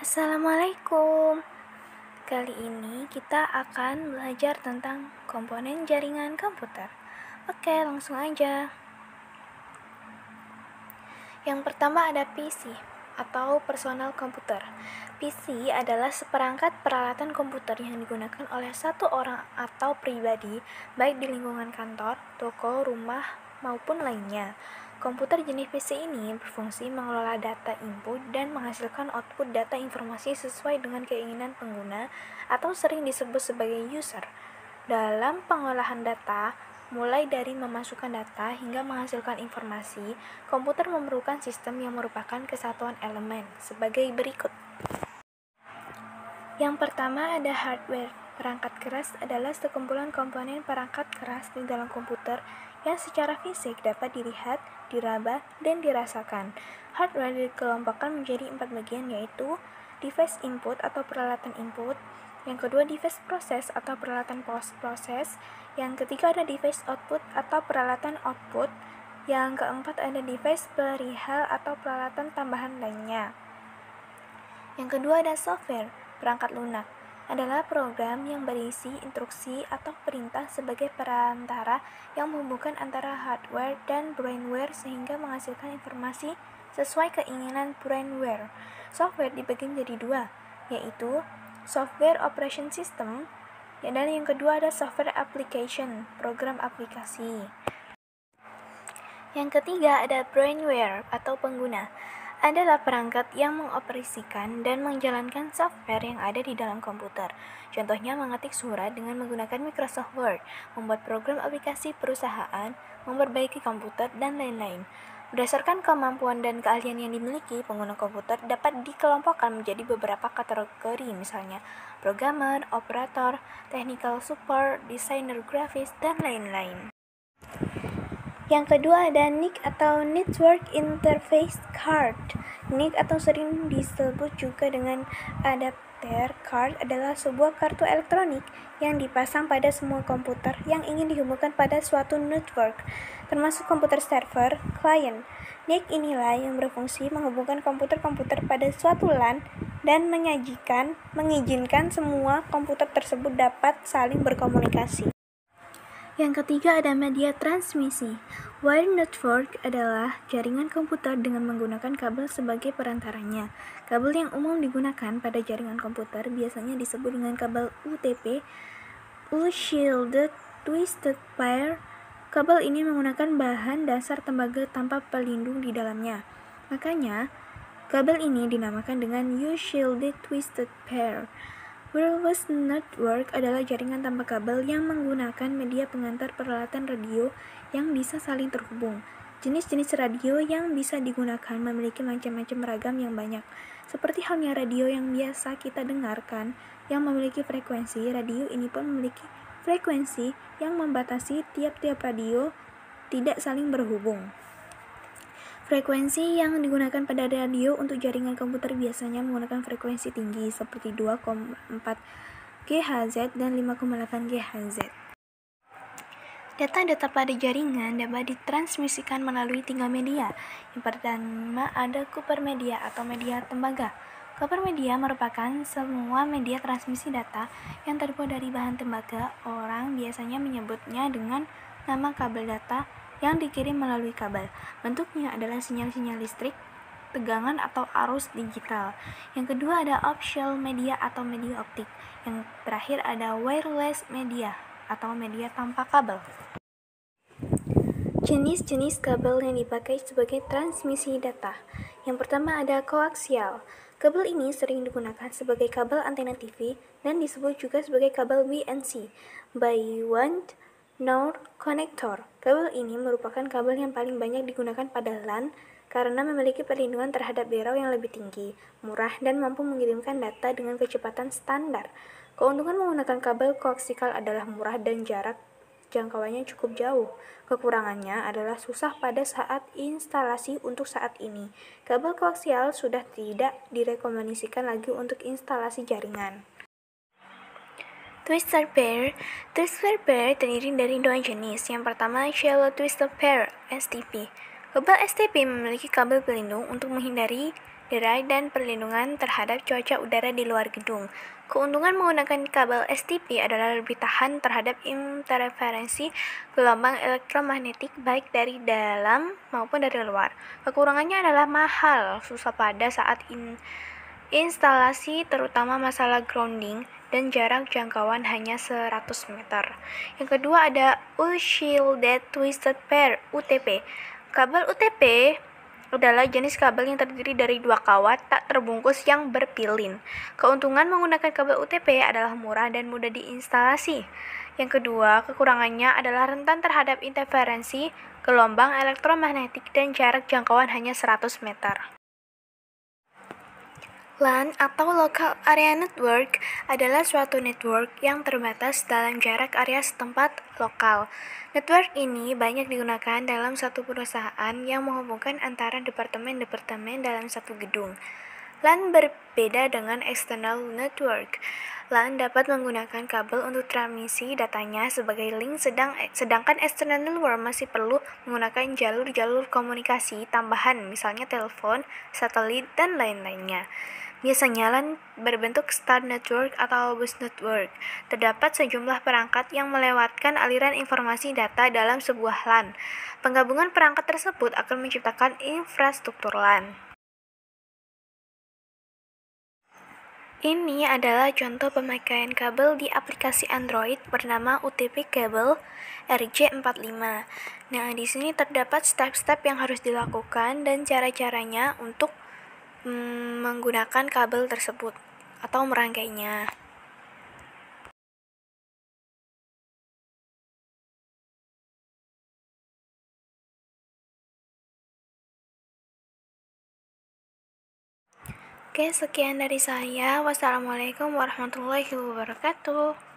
Assalamualaikum. Kali ini kita akan belajar tentang komponen jaringan komputer. Oke, langsung aja. Yang pertama ada PC atau personal komputer. PC adalah seperangkat peralatan komputer yang digunakan oleh satu orang atau pribadi, baik di lingkungan kantor, toko, rumah, maupun lainnya. Komputer jenis PC ini berfungsi mengelola data input dan menghasilkan output data informasi sesuai dengan keinginan pengguna atau sering disebut sebagai user. Dalam pengolahan data, mulai dari memasukkan data hingga menghasilkan informasi, komputer memerlukan sistem yang merupakan kesatuan elemen sebagai berikut. Yang pertama ada hardware. Perangkat keras adalah sekumpulan komponen perangkat keras di dalam komputer yang secara fisik dapat dilihat, diraba, dan dirasakan. Hardware dikelompokkan menjadi 4 bagian, yaitu device input atau peralatan input, yang kedua device proses atau peralatan proses, yang ketiga ada device output atau peralatan output, yang keempat ada device perihal atau peralatan tambahan lainnya. Yang kedua ada software. Perangkat lunak adalah program yang berisi instruksi atau perintah sebagai perantara yang menghubungkan antara hardware dan brainware sehingga menghasilkan informasi sesuai keinginan brainware. Software dibagi menjadi dua, yaitu software operation system, dan yang kedua ada software application, program aplikasi. Yang ketiga ada brainware atau pengguna. Adalah perangkat yang mengoperasikan dan menjalankan software yang ada di dalam komputer. Contohnya mengetik surat dengan menggunakan Microsoft Word, membuat program aplikasi perusahaan, memperbaiki komputer, dan lain-lain. Berdasarkan kemampuan dan keahlian yang dimiliki, pengguna komputer dapat dikelompokkan menjadi beberapa kategori, misalnya programmer, operator, technical support, desainer grafis, dan lain-lain. Yang kedua ada NIC atau Network Interface Card. NIC atau sering disebut juga dengan adapter card adalah sebuah kartu elektronik yang dipasang pada semua komputer yang ingin dihubungkan pada suatu network, termasuk komputer server, klien. NIC inilah yang berfungsi menghubungkan komputer-komputer pada suatu LAN dan mengizinkan semua komputer tersebut dapat saling berkomunikasi. Yang ketiga ada media transmisi. Wire network adalah jaringan komputer dengan menggunakan kabel sebagai perantaranya. Kabel yang umum digunakan pada jaringan komputer biasanya disebut dengan kabel UTP, Unshielded Twisted Pair. Kabel ini menggunakan bahan dasar tembaga tanpa pelindung di dalamnya. Makanya, kabel ini dinamakan dengan Unshielded Twisted Pair. Wireless network adalah jaringan tanpa kabel yang menggunakan media pengantar peralatan radio yang bisa saling terhubung. Jenis-jenis radio yang bisa digunakan memiliki macam-macam ragam yang banyak. Seperti halnya radio yang biasa kita dengarkan yang memiliki frekuensi, radio ini pun memiliki frekuensi yang membatasi tiap-tiap radio tidak saling berhubung. Frekuensi yang digunakan pada radio untuk jaringan komputer biasanya menggunakan frekuensi tinggi seperti 2,4 GHz dan 5,8 GHz. Data-data pada jaringan dapat ditransmisikan melalui 3 media. Yang pertama ada copper media atau media tembaga. Copper media merupakan semua media transmisi data yang terbuat dari bahan tembaga. Orang biasanya menyebutnya dengan nama kabel data yang dikirim melalui kabel. Bentuknya adalah sinyal-sinyal listrik, tegangan atau arus digital. Yang kedua ada optical media atau media optik. Yang terakhir ada wireless media atau media tanpa kabel. Jenis-jenis kabel yang dipakai sebagai transmisi data. Yang pertama ada koaksial. Kabel ini sering digunakan sebagai kabel antena TV dan disebut juga sebagai kabel BNC, Bond Node Connector. Kabel ini merupakan kabel yang paling banyak digunakan pada LAN karena memiliki perlindungan terhadap derau yang lebih tinggi, murah, dan mampu mengirimkan data dengan kecepatan standar. Keuntungan menggunakan kabel koaksial adalah murah dan jarak jangkauannya cukup jauh. Kekurangannya adalah susah pada saat instalasi untuk saat ini. Kabel koaksial sudah tidak direkomendasikan lagi untuk instalasi jaringan. Twisted pair terdiri dari dua jenis. Yang pertama, shallow twisted pair (STP). Kabel STP memiliki kabel pelindung untuk menghindari derai, dan perlindungan terhadap cuaca udara di luar gedung. Keuntungan menggunakan kabel STP adalah lebih tahan terhadap interferensi gelombang elektromagnetik baik dari dalam maupun dari luar. Kekurangannya adalah mahal, susah pada saat instalasi, terutama masalah grounding, dan jarak jangkauan hanya 100 meter. Yang kedua ada Unshielded Twisted Pair (UTP). Kabel UTP adalah jenis kabel yang terdiri dari dua kawat tak terbungkus yang berpilin. Keuntungan menggunakan kabel UTP adalah murah dan mudah diinstalasi. Yang kedua, kekurangannya adalah rentan terhadap interferensi gelombang elektromagnetik dan jarak jangkauan hanya 100 meter. LAN atau Local Area Network adalah suatu network yang terbatas dalam jarak area setempat lokal. Network ini banyak digunakan dalam satu perusahaan yang menghubungkan antara departemen-departemen dalam satu gedung. LAN berbeda dengan external network. LAN dapat menggunakan kabel untuk transmisi datanya sebagai link, sedangkan external network masih perlu menggunakan jalur-jalur komunikasi tambahan, misalnya telepon, satelit, dan lain-lainnya. Biasanya LAN berbentuk star network atau bus network. Terdapat sejumlah perangkat yang melewatkan aliran informasi data dalam sebuah LAN. Penggabungan perangkat tersebut akan menciptakan infrastruktur LAN. Ini adalah contoh pemakaian kabel di aplikasi Android bernama UTP Cable RJ45. Nah, di sini terdapat step-step yang harus dilakukan dan cara-caranya untuk menggunakan kabel tersebut atau merangkainya. Oke, sekian dari saya. Wassalamualaikum warahmatullahi wabarakatuh.